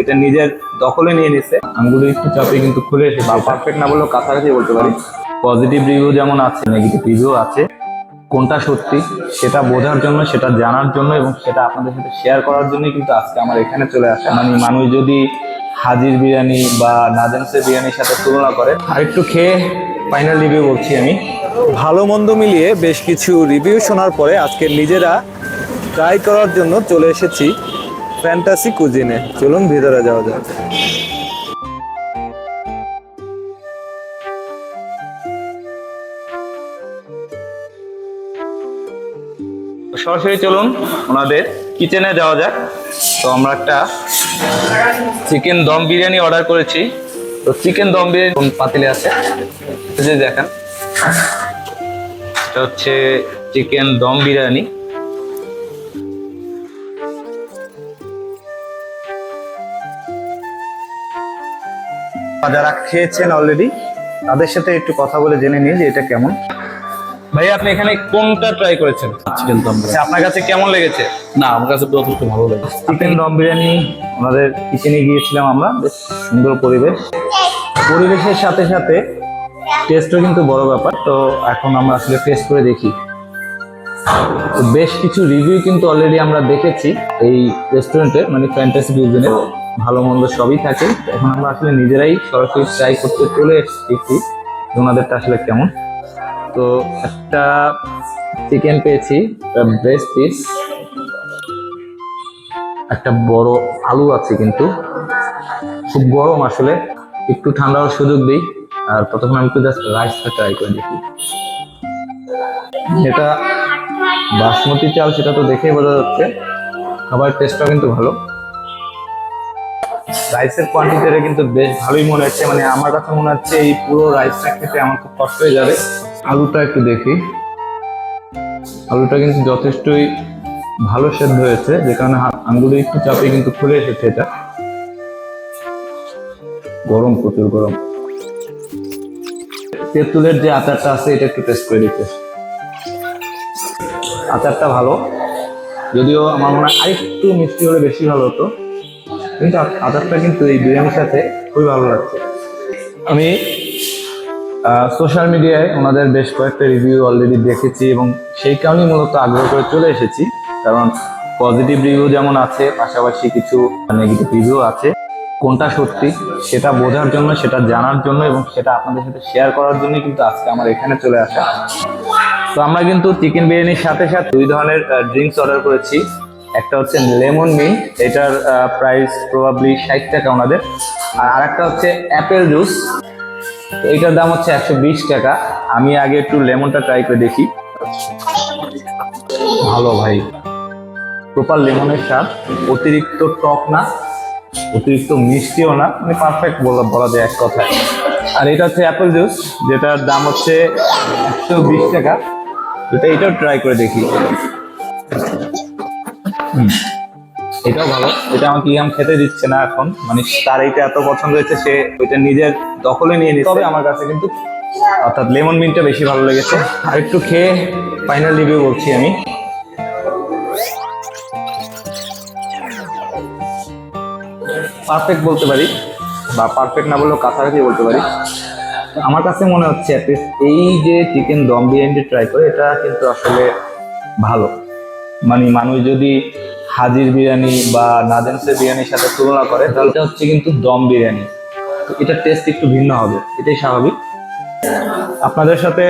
এটা নিজের দখলে নিয়ে নিছে। আঙ্গুল একটু চাপে কিন্তু খুলে এসেছে, পারফেক্ট না বললেও কাছাকাছি বলতে পারি। পজিটিভ রিভিউ যেমন আছে, নেগেটিভ রিভিউ আছে। কোনটা সত্যি সেটা বোঝার জন্য, সেটা জানার জন্য এবং সেটা আপনাদের সাথে শেয়ার করার জন্যই কিন্তু আজকে আমার এখানে চলে আসা। মানে মানুষ যদি হাজির বিরিয়ানি বা নাজেন্সের বিরিয়ানির সাথে তুলনা করে, আর একটু খেয়ে ফাইনাল রিভিউ বলছি আমি। ভালো মন্দ মিলিয়ে বেশ কিছু রিভিউ শোনার পরে আজকে নিজেরা ট্রাই করার জন্য চলে এসেছি ফ্যান্টাসি কুজিনে। চলুন ভিতরে যাওয়া যাক। সরাসরি চলুন ওনাদের কিচেনে যাওয়া যাক। তো আমরা একটা চিকেন দম বিরিয়ানি অর্ডার করেছি। তো চিকেন দম বিরিয়ানি পাতিলে আছে, যে দেখেন এটা হচ্ছে চিকেন দম বিরিয়ানি। যারা খেয়েছেন অলরেডি তাদের সাথে একটু কথা বলে জেনে নিই যে এটা কেমন। ভাই আপনি এখানে কোনটা ট্রাই করেছেন? চিকেন দম বিরিয়ানি। আপনার কাছে কেমন লেগেছে? না, আমার কাছে যথেষ্ট ভালো লেগেছে। চিকেন দম বিরিয়ানি ওনাদের কিচেনে গিয়েছিলাম আমরা, বেশ সুন্দর পরিবেশের সাথে সাথে টেস্টও কিন্তু বড় ব্যাপার। তো এখন আমরা আসলে টেস্ট করে দেখি। তো বেশ কিছু রিভিউ কিন্তু অলরেডি আমরা দেখেছি এই রেস্টুরেন্টে, মানে ফ্যান্টাসি কুজিনে ভালো মন্দ সবই থাকে। এখন আমরা আসলে নিজেরাই সরাসরি ট্রাই করতে চলে এসেছি ওনাদেরটা আসলে কেমন। তো একটা চিকেন পেয়েছি, ব্রেস্ট পিস, একটা বড় আলু আছে, কিন্তু খুব গরম আসলে, একটু ঠান্ডা হওয়ার সুযোগ দিই। আর ততক্ষণ আমি একটু জাস্ট রাইসটা ট্রাই করে দেখি। এটা বাসমতি চাল, সেটা তো দেখেই বোঝা যাচ্ছে। খাবার টেস্টটা কিন্তু ভালো। রাইসের কোয়ান্টিটিটা কিন্তু বেশ ভালোই মনে হচ্ছে, মানে আমার কাছে মনে হচ্ছে এই পুরো রাইসটা খেতে আমার খুব কষ্ট হয়ে যাবে। আলুটা একটু দেখি, আলুটা কিন্তু যথেষ্টই ভালো সেদ্ধ হয়েছে, যে কারণে আঙ্গুলে একটু চাপে কিন্তু খুলে এসেছে। এটা গরম, প্রচুর গরম। তেঁতুলের যে আচারটা আছে এটা একটু টেস্ট করে দিতে। আচারটা ভালো, যদিও আমার মনে হয় আরেকটু মিষ্টি হলে বেশি ভালো হতো, কিন্তু আচারটা কিন্তু এই বিরিয়ানির সাথে খুবই ভালো লাগছে। আমি সোশ্যাল মিডিয়ায় ওনাদের বেশ কয়েকটা রিভিউ অলরেডি দেখেছি এবং সেই কারণেই মূলত আগ্রহ করে চলে এসেছি। কারণ পজিটিভ রিভিউ যেমন আছে, পাশাপাশি কিছু নেগেটিভ রিভিউ আছে। কোনটা সত্যি সেটা বোঝার জন্য, সেটা জানার জন্য এবং সেটা আপনাদের সাথে শেয়ার করার জন্যই কিন্তু আজকে আমার এখানে চলে আসা। তো আমরা কিন্তু চিকেন বিরিয়ানির সাথে সাথে দুই ধরনের ড্রিঙ্কস অর্ডার করেছি। একটা হচ্ছে লেমন মিন্ট, এটার প্রাইস প্রবাবলি 60 টাকা ওনাদের। আর আরেকটা হচ্ছে অ্যাপেল জুস, এইটার দাম হচ্ছে 120 টাকা। আমি আগে একটু লেমনটা ট্রাই করে দেখি। ভালো ভাই, প্রপার লেমনের স্বাদ, অতিরিক্ত টক না, অতিরিক্ত মিষ্টিও না, মানে পারফেক্ট বলা যায় এক কথায়। আর এটা হচ্ছে অ্যাপেল জুস, যেটার দাম হচ্ছে 120 টাকা। এটাও ট্রাই করে দেখি। এটাও ভালো। এটা আমাকে ইয়াম খেতে দিচ্ছে না এখন, মানে তার এইটা এত পছন্দ হয়েছে, সে ওইটা নিজের দখলে নিয়ে নিচ্ছে। তবে আমার কাছে কিন্তু অর্থাৎ লেমন মিন্টটা বেশি ভালো লেগেছে। আর একটু খেয়ে ফাইনাল রিভিউ বলছি আমি। পারফেক্ট বলতে পারি, বা পারফেক্ট না বললেও কাছাকাছি বলতে পারি। আমার কাছে মনে হচ্ছে এই যে চিকেন দম বিরিয়ানি ট্রাই করে, এটা কিন্তু আসলে ভালো। মানে মানুষ যদি হাজির বিরিয়ানি বা নাজেন্সের বিরিয়ানির সাথে তুলনা করে, তাহলে এটা হচ্ছে কিন্তু দম বিরিয়ানি। তো এটার টেস্ট একটু ভিন্ন হবে, এটাই স্বাভাবিক। আপনাদের সাথে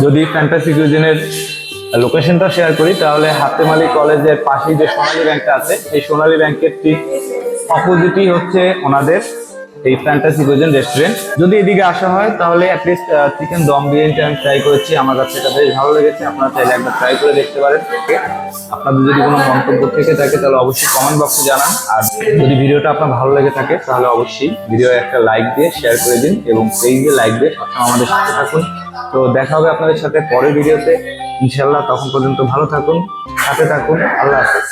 যদি ফ্যান্টাসি কুজিনের লোকেশনটা শেয়ার করি, তাহলে হাতেমালি কলেজের পাশেই যে সোনালী ব্যাংকটা আছে, এই সোনালী ব্যাংকের ঠিক অপোজিটই হচ্ছে ওনাদের এই ফ্যান্টাসি কুজিন রেস্টুরেন্ট। যদি এদিকে আসা হয় তাহলে অ্যাটলিস্ট চিকেন দম বিরিয়ানিটা আমি ট্রাই করেছি, আমার কাছে এটা বেশ ভালো লেগেছে। আপনারা চাইলে একবার ট্রাই করে দেখতে পারেন। আপনাদের যদি কোনো মন্তব্য থেকে থাকে তাহলে অবশ্যই কমেন্ট বক্সে জানান। আর যদি ভিডিওটা আপনার ভালো লেগে থাকে তাহলে অবশ্যই ভিডিও একটা লাইক দিয়ে শেয়ার করে দিন এবং পেজে লাইক দিয়ে সবসময় আমাদের সাথে থাকুন। তো দেখা হবে আপনাদের সাথে পরের ভিডিওতে ইনশাল্লাহ। তখন পর্যন্ত ভালো থাকুন, সাথে থাকুন। আল্লাহ হাফেজ।